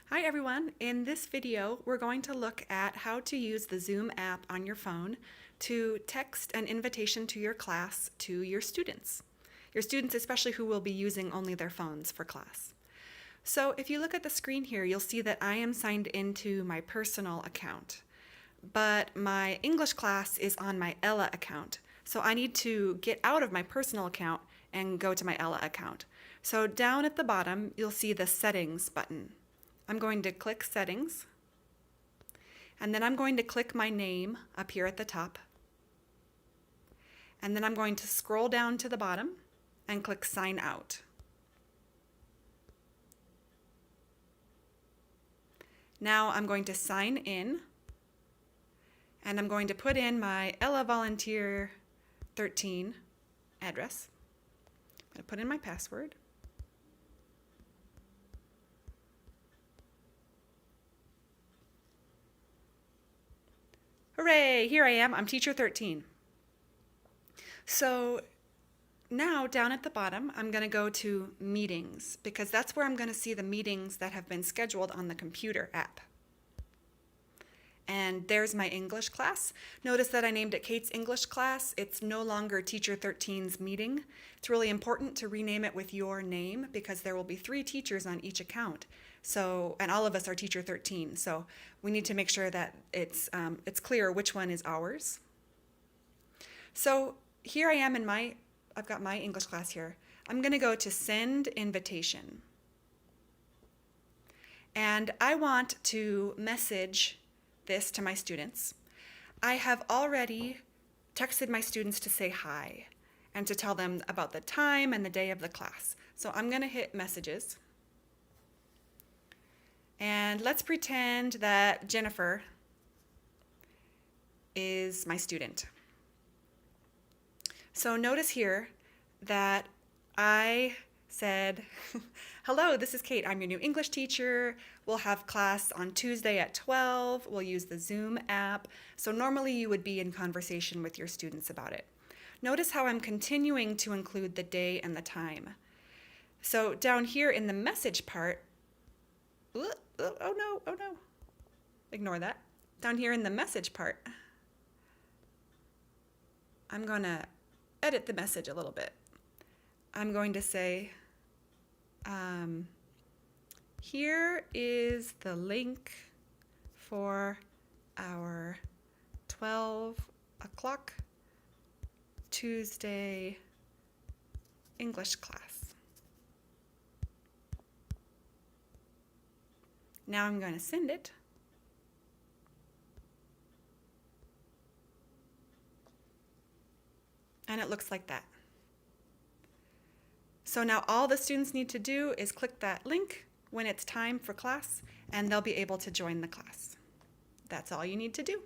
Hi everyone. In this video, we're going to look at how to use the Zoom app on your phone to text an invitation to your class to your students. Your students especially who will be using only their phones for class. So if you look at the screen here, you'll see that I am signed into my personal account, but my English class is on my Ella account. So I need to get out of my personal account and go to my Ella account. So down at the bottom, you'll see the settings button. I'm going to click settings, and then I'm going to click my name up here at the top. And then I'm going to scroll down to the bottom and click sign out. Now I'm going to sign in, and I'm going to put in my Ella Volunteer 13 address. I'm going to put in my password. Hooray, here I am, I'm teacher 13. So now down at the bottom, I'm going to go to meetings because that's where I'm going to see the meetings that have been scheduled on the computer app. And there's my English class. Notice that I named it Kate's English class. It's no longer Teacher 13's meeting. It's really important to rename it with your name because there will be 3 teachers on each account. So, and all of us are Teacher 13. So we need to make sure that it's clear which one is ours. So here I am in I've got my English class here. I'm going to go to send invitation. And I want to message this to my students. I have already texted my students to say hi and to tell them about the time and the day of the class. So I'm going to hit messages. And let's pretend that Jennifer is my student. So notice here that I said, hello, this is Kate. I'm your new English teacher. We'll have class on Tuesday at 12. We'll use the Zoom app. So normally you would be in conversation with your students about it. Notice how I'm continuing to include the day and the time. So down here in the message part, oh no, ignore that. Down here in the message part, I'm going to edit the message a little bit. I'm going to say, here is the link for our 12 o'clock Tuesday English class. Now I'm going to send it. And it looks like that. So now all the students need to do is click that link when it's time for class, and they'll be able to join the class. That's all you need to do.